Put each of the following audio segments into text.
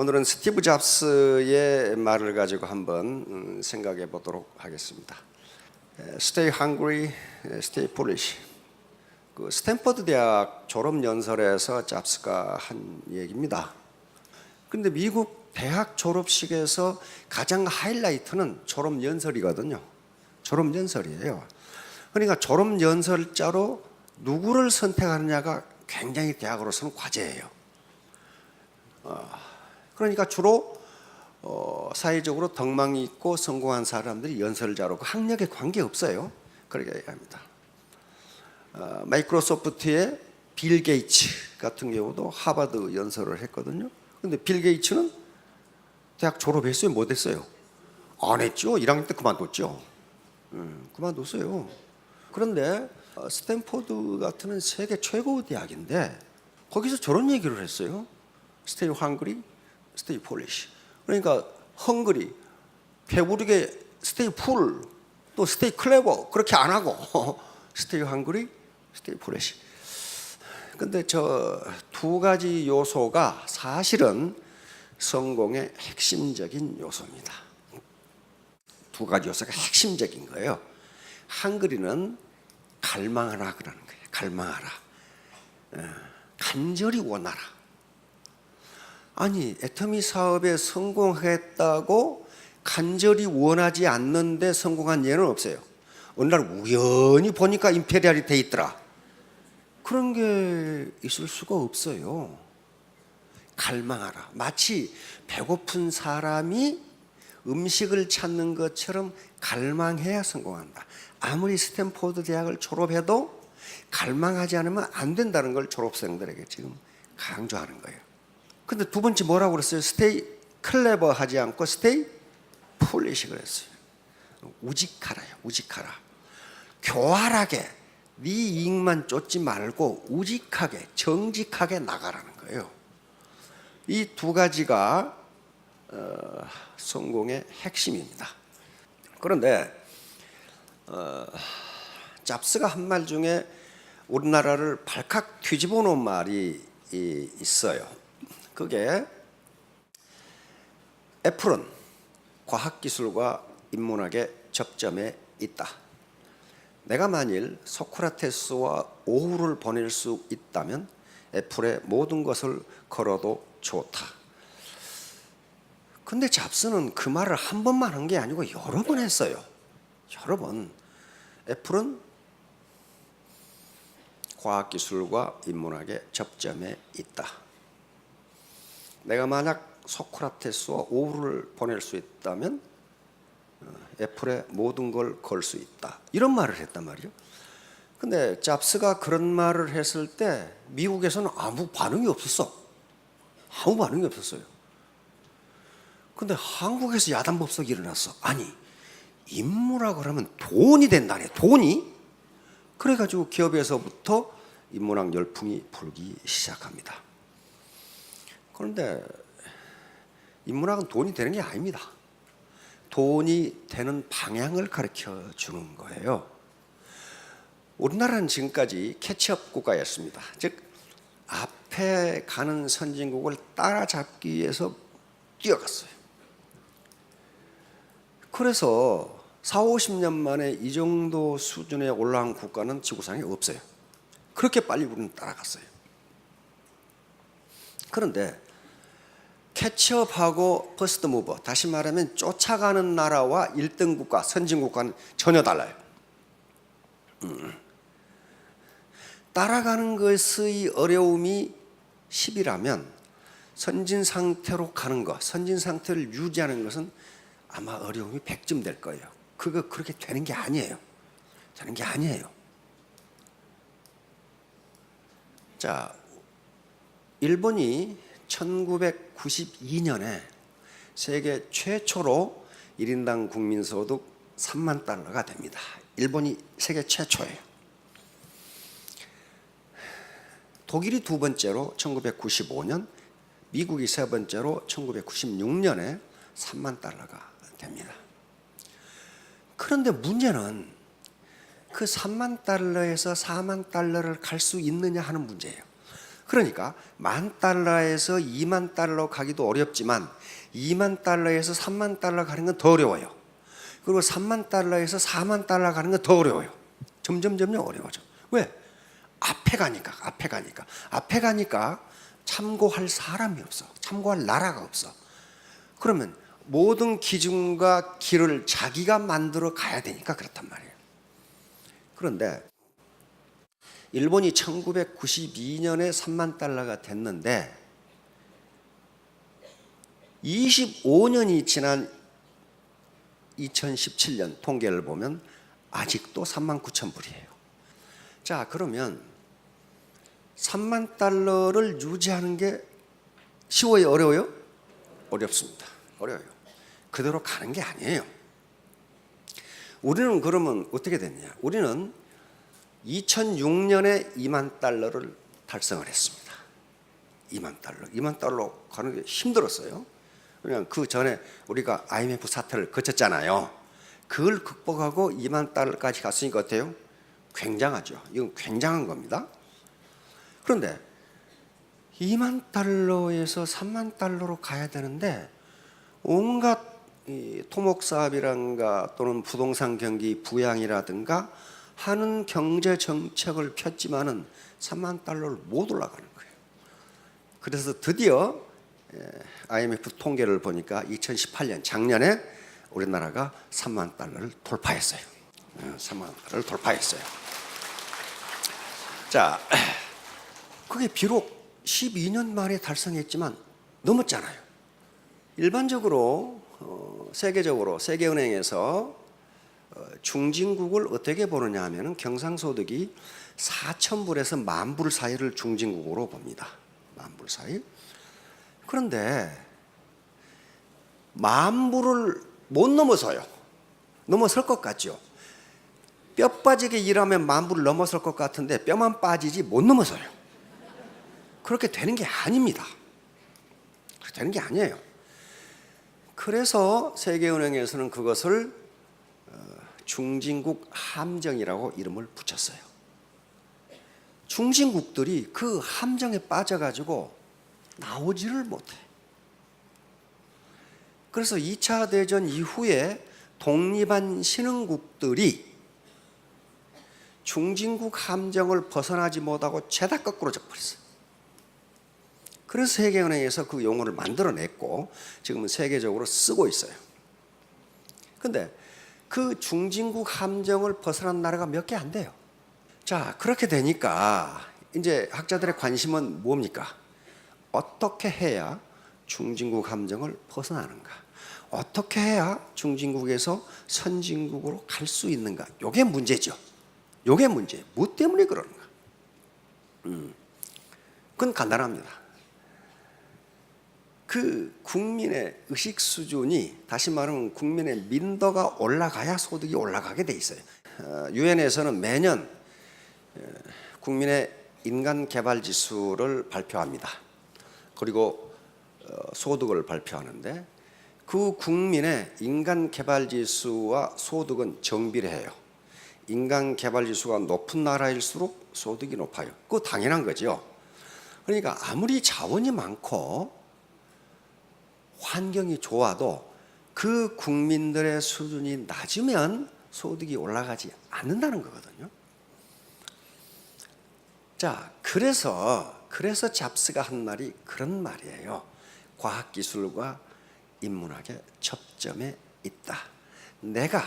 오늘은 스티브 잡스의 말을 가지고 한번 생각해 보도록 하겠습니다. Stay hungry, stay foolish. 그 스탠퍼드 대학 졸업 연설에서 잡스가 한 얘기입니다. 근데 미국 대학 졸업식에서 가장 하이라이트는 졸업 연설이거든요. 졸업 연설이에요. 그러니까 졸업 연설자로 누구를 선택하느냐가 굉장히 대학으로서는 과제예요. 그러니까 주로 사회적으로 덕망이 있고 성공한 사람들이 연설자로 학력에 관계없어요. 그렇게 얘기합니다. 마이크로소프트의 빌 게이츠 같은 경우도 하버드 연설을 했거든요. 근데 빌 게이츠는 대학 졸업했어요? 못했어요? 안 했죠. 1학년 때 그만뒀죠. 그만뒀어요. 그런데 스탠포드 같은 세계 최고 대학인데 거기서 저런 얘기를 했어요. Stay hungry, stay foolish. 그러니까 hungry, 배부르게 stay full, 또 stay clever 그렇게 안 하고 stay hungry, stay foolish. 근데 저 두 가지 요소가 사실은 성공의 핵심적인 요소입니다. 두 가지 요소가 핵심적인 거예요. hungry는 갈망하라 그러는 거예요. 갈망하라. 간절히 원하라. 아니, 애터미 사업에 성공했다고 간절히 원하지 않는데 성공한 예는 없어요. 어느 날 우연히 보니까 임페리얼이 돼 있더라. 그런 게 있을 수가 없어요. 갈망하라. 마치 배고픈 사람이 음식을 찾는 것처럼 갈망해야 성공한다. 아무리 스탠포드 대학을 졸업해도 갈망하지 않으면 안 된다는 걸 졸업생들에게 지금 강조하는 거예요. 근데 두 번째 뭐라고 그랬어요? 스테이 클레버 하지 않고 스테이 폴리시 그랬어요. 우직하라요. 우직하라. 교활하게 네 이익만 쫓지 말고 우직하게 정직하게 나가라는 거예요. 이 두 가지가 성공의 핵심입니다. 그런데 잡스가 한 말 중에 우리나라를 발칵 뒤집어 놓은 말이 있어요. 그게 애플은 과학기술과 인문학의 접점에 있다. 내가 만일 소크라테스와 오후를 보낼 수 있다면 애플의 모든 것을 걸어도 좋다. 근데 잡스는 그 말을 한 번만 한 게 아니고 여러 번 했어요. 여러 번. 애플은 과학기술과 인문학의 접점에 있다. 내가 만약 소크라테스와 오후를 보낼 수 있다면 애플의 모든 걸 걸 수 있다. 이런 말을 했단 말이에요. 근데 잡스가 그런 말을 했을 때 미국에서는 아무 반응이 없었어. 아무 반응이 없었어요. 근데 한국에서 야단법석이 일어났어. 아니, 인문학 그러면 돈이 된다네. 돈이? 그래가지고 기업에서부터 인문학 열풍이 불기 시작합니다. 그런데 인문학은 돈이 되는 게 아닙니다. 돈이 되는 방향을 가르쳐 주는 거예요. 우리나라는 지금까지 캐치업 국가였습니다. 즉 앞에 가는 선진국을 따라잡기 위해서 뛰어갔어요. 그래서 40-50년 만에 이 정도 수준에 올라간 국가는 지구상에 없어요. 그렇게 빨리 우리는 따라갔어요. 그런데 캐치업하고 퍼스트 무버, 다시 말하면 쫓아가는 나라와 1등 국가, 선진 국가는 전혀 달라요. 따라가는 것의 어려움이 10이라면 선진 상태로 가는 것, 선진 상태를 유지하는 것은 아마 어려움이 100점 될 거예요. 그거 그렇게 되는 게 아니에요. 되는 게 아니에요. 자, 일본이 1992년에 세계 최초로 1인당 국민소득 3만 달러가 됩니다. 일본이 세계 최초예요. 독일이 두 번째로 1995년, 미국이 세 번째로 1996년에 3만 달러가 됩니다. 그런데 문제는 그 3만 달러에서 4만 달러를 갈 수 있느냐 하는 문제예요. 그러니까 $10,000에서 $20,000 가기도 어렵지만 $20,000에서 $30,000 가는 건 더 어려워요. 그리고 $30,000에서 $40,000 가는 건 더 어려워요. 점점 어려워져. 왜? 앞에 가니까 참고할 사람이 없어. 참고할 나라가 없어. 그러면 모든 기준과 길을 자기가 만들어 가야 되니까 그렇단 말이에요. 그런데 일본이 1992년에 $30,000가 됐는데 25년이 지난 2017년 통계를 보면 아직도 39,000불이에요. 자, 그러면 $30,000를 유지하는 게 쉬워요? 어려워요? 어렵습니다. 어려워요. 그대로 가는 게 아니에요. 우리는 그러면 어떻게 됐냐? 우리는 2006년에 $20,000를 달성을 했습니다. $20,000 가는 게 힘들었어요. 그냥 그 전에 우리가 IMF 사태를 거쳤잖아요. 그걸 극복하고 $20,000까지 갔으니까 어때요? 굉장하죠. 이건 굉장한 겁니다. 그런데 $20,000에서 $30,000로 가야 되는데 온갖 토목사업이란가 또는 부동산 경기 부양이라든가 하는 경제 정책을 폈지만은 $30,000를 못 올라가는 거예요. 그래서 드디어 IMF 통계를 보니까 2018년 작년에 우리나라가 $30,000를 돌파했어요. $30,000를 돌파했어요. 자, 그게 비록 12년 만에 달성했지만 넘었잖아요. 일반적으로 세계적으로 세계은행에서 중진국을 어떻게 보느냐 하면은 경상소득이 4,000불에서 10,000불 사이를 중진국으로 봅니다. 10,000불 사이. 그런데 10,000불을 못 넘어서요. 넘어설 것 같죠. 뼈 빠지게 일하면 10,000불을 넘어설 것 같은데 뼈만 빠지지 못 넘어서요. 그렇게 되는 게 아닙니다. 그렇게 되는 게 아니에요. 그래서 세계은행에서는 그것을 중진국 함정이라고 이름을 붙였어요. 중진국들이 그 함정에 빠져가지고 나오지를 못해. 그래서 2차 대전 이후에 독립한 신흥국들이 중진국 함정을 벗어나지 못하고 죄다 거꾸로 져버렸어요. 그래서 세계은행에서 그 용어를 만들어냈고 지금은 세계적으로 쓰고 있어요. 그런데 그 중진국 함정을 벗어난 나라가 몇 개 안 돼요. 자, 그렇게 되니까 이제 학자들의 관심은 뭡니까? 어떻게 해야 중진국 함정을 벗어나는가? 어떻게 해야 중진국에서 선진국으로 갈 수 있는가? 이게 문제죠. 이게 문제. 뭐 때문에 그러는가? 그건 간단합니다. 그 국민의 의식 수준이, 다시 말하면 국민의 민도가 올라가야 소득이 올라가게 돼 있어요. 유엔에서는 매년 국민의 인간 개발 지수를 발표합니다. 그리고 소득을 발표하는데 그 국민의 인간 개발 지수와 소득은 정비례해요. 인간 개발 지수가 높은 나라일수록 소득이 높아요. 그거 당연한 거죠. 그러니까 아무리 자원이 많고 환경이 좋아도 그 국민들의 수준이 낮으면 소득이 올라가지 않는다는 거거든요. 자, 그래서 잡스가 한 말이 그런 말이에요. 과학기술과 인문학의 접점에 있다. 내가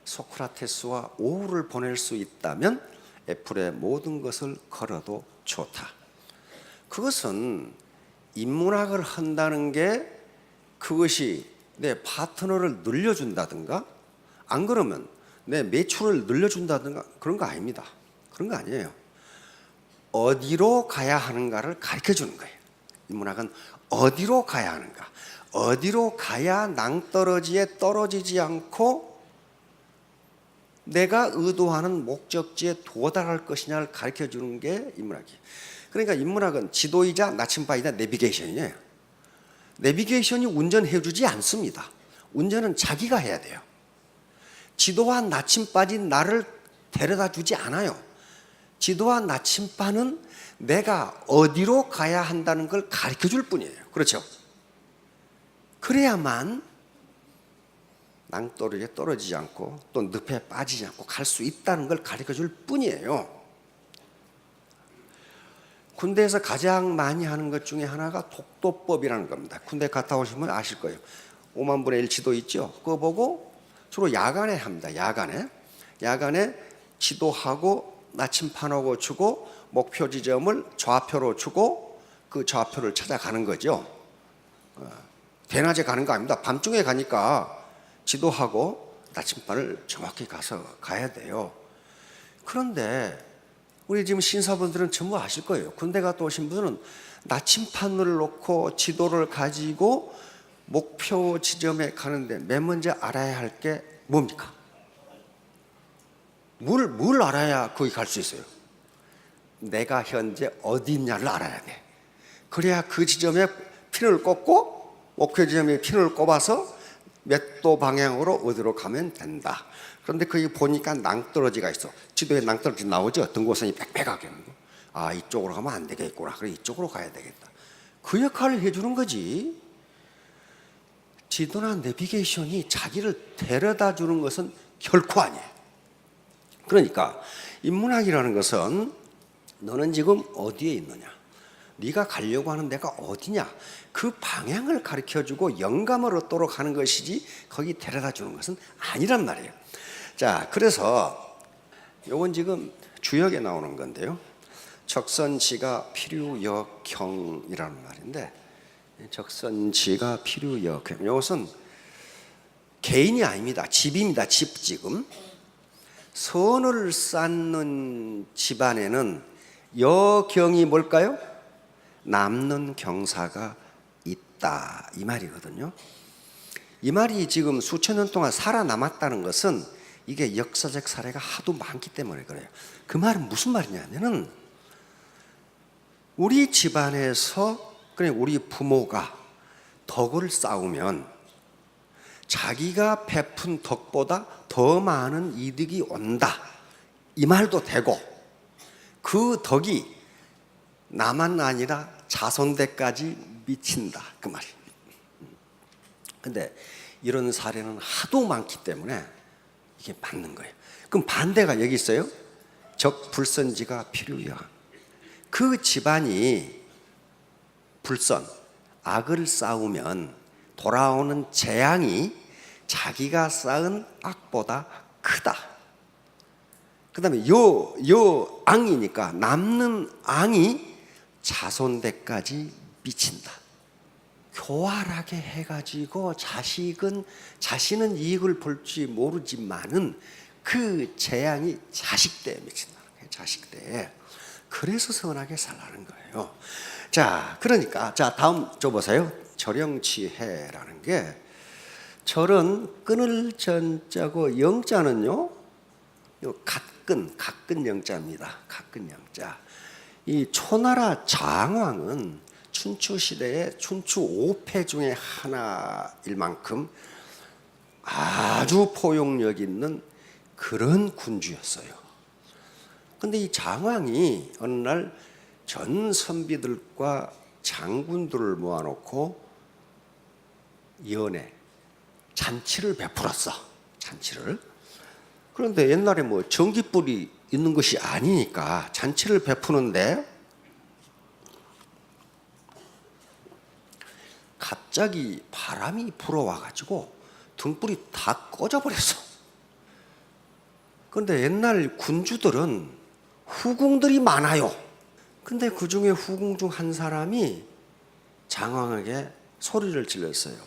소크라테스와 오후를 보낼 수 있다면 애플의 모든 것을 걸어도 좋다. 그것은 인문학을 한다는 게 그것이 내 파트너를 늘려준다든가 안 그러면 내 매출을 늘려준다든가 그런 거 아닙니다. 그런 거 아니에요. 어디로 가야 하는가를 가르쳐 주는 거예요. 인문학은 어디로 가야 하는가, 어디로 가야 낭떠러지에 떨어지지 않고 내가 의도하는 목적지에 도달할 것이냐를 가르쳐 주는 게 인문학이에요. 그러니까 인문학은 지도이자 나침반이자 내비게이션이에요. 내비게이션이 운전해 주지 않습니다. 운전은 자기가 해야 돼요. 지도와 나침반이 나를 데려다 주지 않아요. 지도와 나침반은 내가 어디로 가야 한다는 걸 가르쳐 줄 뿐이에요. 그렇죠? 그래야만 낭떠러지에 떨어지지 않고 또 늪에 빠지지 않고 갈 수 있다는 걸 가르쳐 줄 뿐이에요. 군대에서 가장 많이 하는 것 중에 하나가 독도법이라는 겁니다. 군대 갔다 오시면 아실 거예요. 5만 분의 1 지도 있죠? 그거 보고 주로 야간에 합니다. 야간에 지도하고 나침판하고 주고 목표 지점을 좌표로 주고 그 좌표를 찾아가는 거죠. 대낮에 가는 거 아닙니다. 밤중에 가니까 지도하고 나침반을 정확히 가야 돼요. 그런데 우리 지금 신사분들은 전부 아실 거예요. 군대 갔다 오신 분들은 나침판을 놓고 지도를 가지고 목표 지점에 가는데 맨 먼저 알아야 할 게 뭡니까? 뭘 알아야 거기 갈 수 있어요? 내가 현재 어디 있냐를 알아야 돼. 그래야 그 지점에 핀을 꽂고 목표 지점에 핀을 꼽아서 몇 도 방향으로 어디로 가면 된다. 그런데 거기 보니까 낭떠러지가 있어. 지도에 낭떠러지 나오죠. 등고선이 빽빽하게. 아, 이쪽으로 가면 안 되겠구나. 그래, 이쪽으로 가야 되겠다. 그 역할을 해주는 거지. 지도나 내비게이션이 자기를 데려다 주는 것은 결코 아니에요. 그러니까 인문학이라는 것은 너는 지금 어디에 있느냐, 네가 가려고 하는 데가 어디냐, 그 방향을 가르쳐주고 영감을 얻도록 하는 것이지 거기 데려다 주는 것은 아니란 말이에요. 자, 그래서 요건 지금 주역에 나오는 건데요. 적선지가 필요역형이라는 말인데, 적선지가 필요역형, 이것은 개인이 아닙니다. 집입니다. 집. 지금 선을 쌓는 집안에는 여경이 뭘까요? 남는 경사가 있다, 이 말이거든요. 이 말이 지금 수천 년 동안 살아남았다는 것은 이게 역사적 사례가 하도 많기 때문에 그래요. 그 말은 무슨 말이냐면은 우리 집안에서, 그러니까 우리 부모가 덕을 쌓으면 자기가 베푼 덕보다 더 많은 이득이 온다, 이 말도 되고, 그 덕이 나만 아니라 자손대까지 미친다, 그 말이에요. 근데 이런 사례는 하도 많기 때문에 이게 맞는 거예요. 그럼 반대가 여기 있어요. 적불선지가 필요해요. 그 집안이 불선, 악을 쌓으면 돌아오는 재앙이 자기가 쌓은 악보다 크다. 그 다음에 요 앙이니까 남는 앙이 자손대까지 미친다. 교활하게 해가지고 자신은 이익을 볼지 모르지만은 그 재앙이 자식대에 미친다. 자식대에. 그래서 선하게 살라는 거예요. 자, 그러니까 자, 다음 줘보세요. 절영치해라는 게, 절은 끊을 전자고 영자는요, 각근 영자입니다. 각근 영자. 이 초나라 장왕은 춘추 시대의 춘추 5패 중에 하나일 만큼 아주 포용력 있는 그런 군주였어요. 그런데 이 장왕이 어느 날 전 선비들과 장군들을 모아놓고 잔치를 베풀었어. 잔치를. 그런데 옛날에 뭐 전깃불이 있는 것이 아니니까 잔치를 베푸는데 갑자기 바람이 불어와가지고 등불이 다 꺼져버렸어. 그런데 옛날 군주들은 후궁들이 많아요. 근데 그 중에 후궁 중 한 사람이 장왕에게 소리를 질렀어요.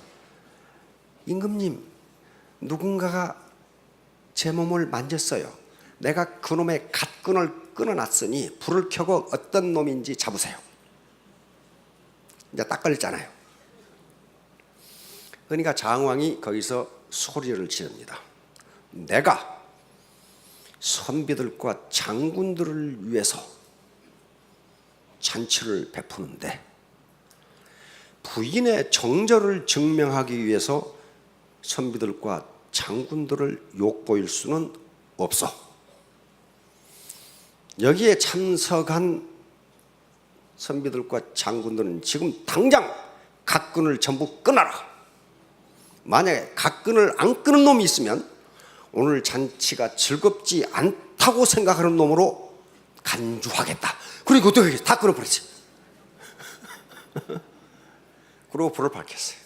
임금님, 누군가가 제 몸을 만졌어요. 내가 그놈의 갓끈을 끊어놨으니 불을 켜고 어떤 놈인지 잡으세요. 이제 딱 걸렸잖아요. 그러니까 장왕이 거기서 소리를 지릅니다. 내가 선비들과 장군들을 위해서 잔치를 베푸는데 부인의 정절을 증명하기 위해서 선비들과 장군들을 욕보일 수는 없어. 여기에 참석한 선비들과 장군들은 지금 당장 각근을 전부 끊어라. 만약에 각근을 안 끊은 놈이 있으면 오늘 잔치가 즐겁지 않다고 생각하는 놈으로 간주하겠다. 그리고 어떻게 다 끊어버리지. 그리고 불을 밝혔어요.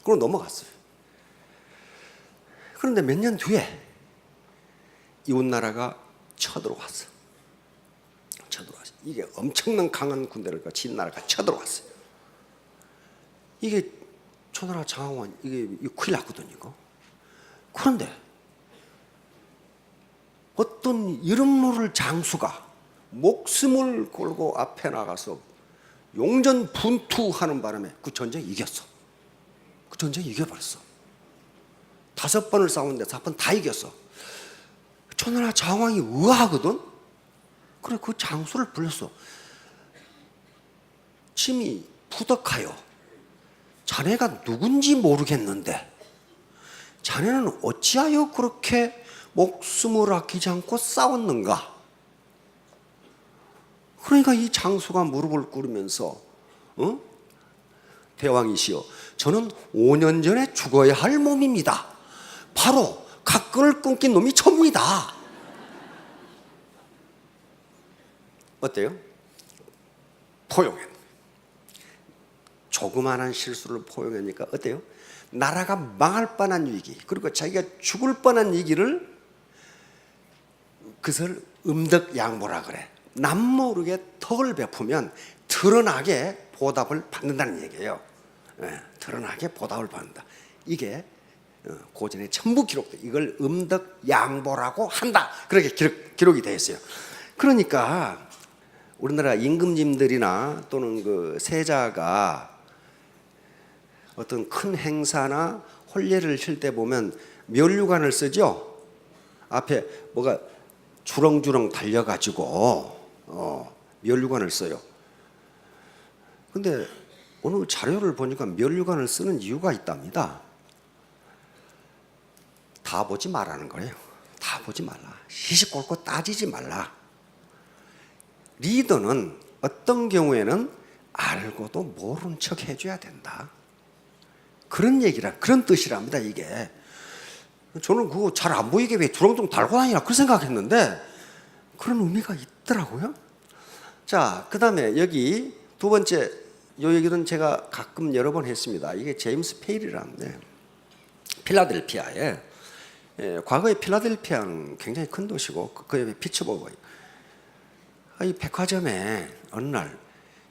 그리고 넘어갔어요. 그런데 몇 년 뒤에 이웃나라가 쳐들어왔어. 이게 엄청난 강한 군대를 진나라가 쳐들어왔어요. 이게 초나라 장황원 이게 큰일 났거든요. 이거. 그런데 어떤 이름 모를 장수가 목숨을 걸고 앞에 나가서 용전분투하는 바람에 그 전쟁 이겼어. 그 전쟁 이겨버렸어. 5번을 싸웠는데 4번 다 이겼어. 초나라 장황이 의아하거든. 그래 그 장수를 불렀어. 침이 부덕하여 자네가 누군지 모르겠는데 자네는 어찌하여 그렇게 목숨을 아끼지 않고 싸웠는가? 그러니까 이 장수가 무릎을 꿇으면서 대왕이시여, 저는 5년 전에 죽어야 할 몸입니다. 바로 각근을 끊긴 놈이 전부이다. 어때요? 포용해. 조그마한 실수를 포용하니까 어때요? 나라가 망할 뻔한 위기, 그리고 자기가 죽을 뻔한 위기를 그것을 음덕양보라 그래. 남모르게 덕을 베푸면 드러나게 보답을 받는다는 얘기예요. 드러나게 보답을 받는다. 이게 고전에 전부 기록돼. 이걸 음덕양보라고 한다. 그렇게 기록이 되어 있어요. 그러니까 우리나라 임금님들이나 또는 그 세자가 어떤 큰 행사나 혼례를 칠 때 보면 면류관을 쓰죠. 앞에 뭐가 주렁주렁 달려가지고 면류관을 써요. 근데 오늘 자료를 보니까 면류관을 쓰는 이유가 있답니다. 다 보지 말라는 거예요. 다 보지 말라. 시시콜콜 따지지 말라. 리더는 어떤 경우에는 알고도 모른 척 해줘야 된다. 그런 그런 뜻이랍니다, 이게. 저는 그거 잘 안 보이게 왜 주렁주렁 달고 다니나 그런 생각했는데 그런 의미가 있더라고요. 자, 그 다음에 여기 두 번째, 요 얘기는 제가 가끔 여러 번 했습니다. 이게 제임스 페일이라는데 필라델피아에, 과거에 필라델피아는 굉장히 큰 도시고 그 옆에 피츠버그, 이 백화점에 어느 날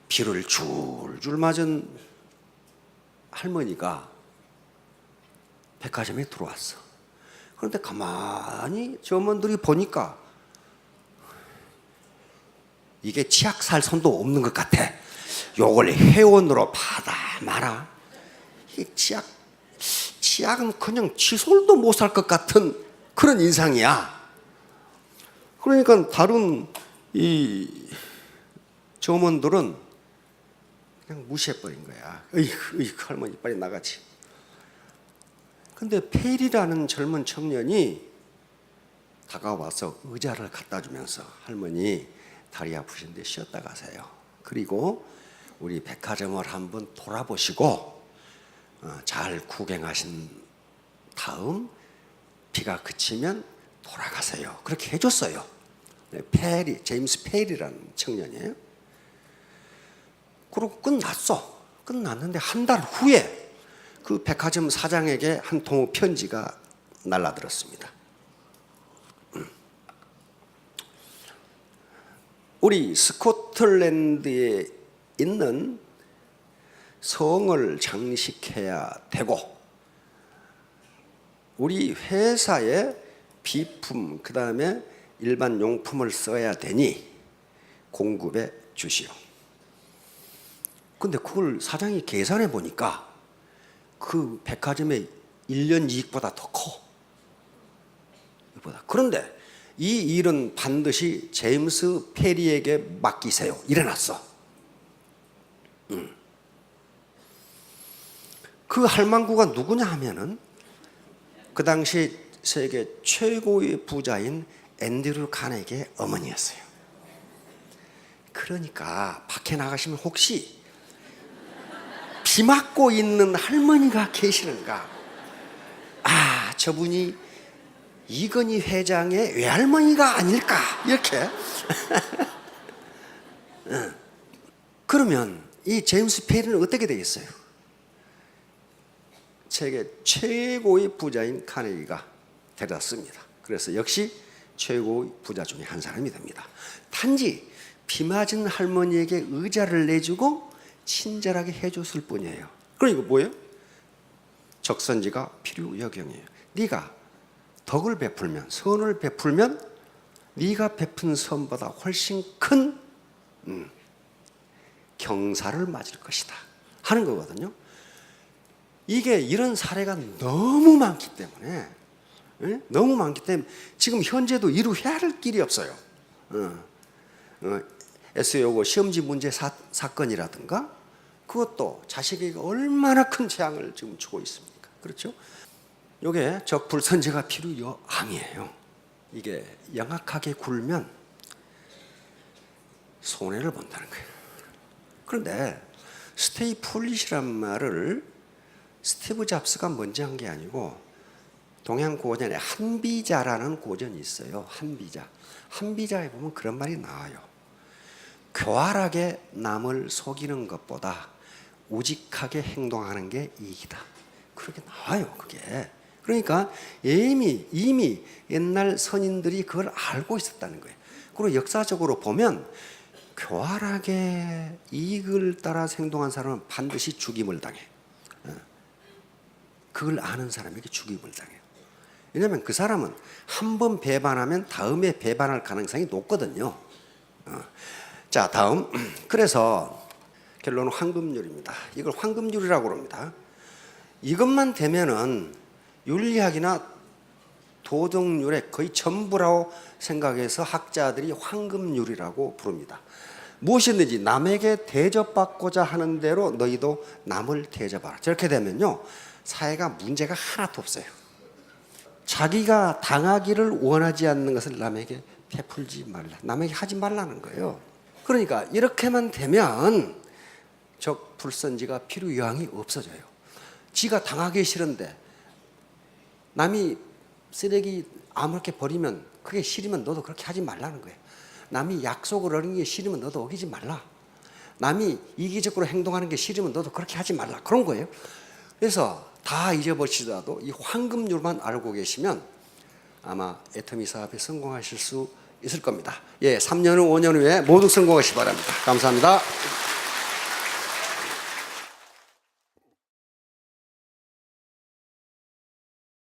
비를 줄줄 맞은 할머니가 백화점에 들어왔어. 그런데 가만히 점원들이 보니까 이게 치약 살 손도 없는 것 같아. 요걸 회원으로 받아 마라. 이게 치약은 그냥 치솔도 못 살 것 같은 그런 인상이야. 그러니까 다른 이 점원들은 그냥 무시해버린 거야. 어이구 할머니 빨리 나가지. 근데 페일이라는 젊은 청년이 다가와서 의자를 갖다 주면서 할머니 다리 아프신데 쉬었다 가세요. 그리고 우리 백화점을 한번 돌아보시고 잘 구경하신 다음 비가 그치면 돌아가세요. 그렇게 해줬어요. 제임스 페일이라는 청년이에요. 그리고 끝났어. 끝났는데 한 달 후에 그 백화점 사장에게 한 통의 편지가 날라들었습니다. 우리 스코틀랜드에 있는 성을 장식해야 되고 우리 회사의 비품 그 다음에 일반 용품을 써야 되니 공급해 주시오. 근데 그걸 사장이 계산해 보니까 그 백화점의 1년 이익보다 더 커. 그런데 이 일은 반드시 제임스 페리에게 맡기세요. 이래놨어. 그 할망구가 누구냐 하면은 그 당시 세계 최고의 부자인 앤드류 카네기의 어머니였어요. 그러니까 밖에 나가시면 혹시 비 맞고 있는 할머니가 계시는가? 아, 저분이 이건희 회장의 외할머니가 아닐까? 이렇게. 그러면 이 제임스 페리는 어떻게 되겠어요? 세계 최고의 부자인 카네기가 데려왔습니다. 그래서 역시 최고의 부자 중에 한 사람이 됩니다. 단지 비 맞은 할머니에게 의자를 내주고 친절하게 해줬을 뿐이에요. 그러니까 뭐예요? 적선지가 필요여경이에요. 네가 덕을 베풀면, 선을 베풀면 네가 베푼 선보다 훨씬 큰 경사를 맞을 것이다 하는 거거든요. 이게 이런 사례가 너무 많기 때문에, 너무 많기 때문에 지금 현재도 이루어야 할 길이 없어요. SAO 시험지 문제 사건이라든가 그것도 자식에게 얼마나 큰 재앙을 지금 주고 있습니까? 그렇죠? 이게 적불선제가 필요요함이에요. 이게 영악하게 굴면 손해를 본다는 거예요. 그런데 스테이 폴릿이란 말을 스티브 잡스가 먼저 한 게 아니고 동양 고전에 한비자라는 고전이 있어요. 한비자에 보면 그런 말이 나와요. 교활하게 남을 속이는 것보다 우직하게 행동하는 게 이익이다. 그렇게 나와요, 그게. 그러니까 이미 옛날 선인들이 그걸 알고 있었다는 거예요. 그리고 역사적으로 보면 교활하게 이익을 따라 행동한 사람은 반드시 죽임을 당해. 그걸 아는 사람에게 죽임을 당해요. 왜냐하면 그 사람은 한 번 배반하면 다음에 배반할 가능성이 높거든요. 자, 다음. 그래서 결론은 황금률입니다. 이걸 황금률이라고 합니다. 이것만 되면은 윤리학이나 도덕률의 거의 전부라고 생각해서 학자들이 황금률이라고 부릅니다. 무엇이든지 남에게 대접받고자 하는 대로 너희도 남을 대접하라. 저렇게 되면요, 사회가 문제가 하나도 없어요. 자기가 당하기를 원하지 않는 것을 남에게 베풀지 말라. 남에게 하지 말라는 거예요. 그러니까 이렇게만 되면 적불선지가 필요요항이 없어져요. 지가 당하기 싫은데 남이 쓰레기 아무렇게 버리면 그게 싫으면 너도 그렇게 하지 말라는 거예요. 남이 약속을 어기는 게 싫으면 너도 어기지 말라. 남이 이기적으로 행동하는 게 싫으면 너도 그렇게 하지 말라. 그런 거예요. 그래서 다 잊어버리시더라도 이 황금률만 알고 계시면 아마 애터미 사업에 성공하실 수 있을 겁니다. 예, 3년 후, 5년 후에 모두 성공하시기 바랍니다. 감사합니다.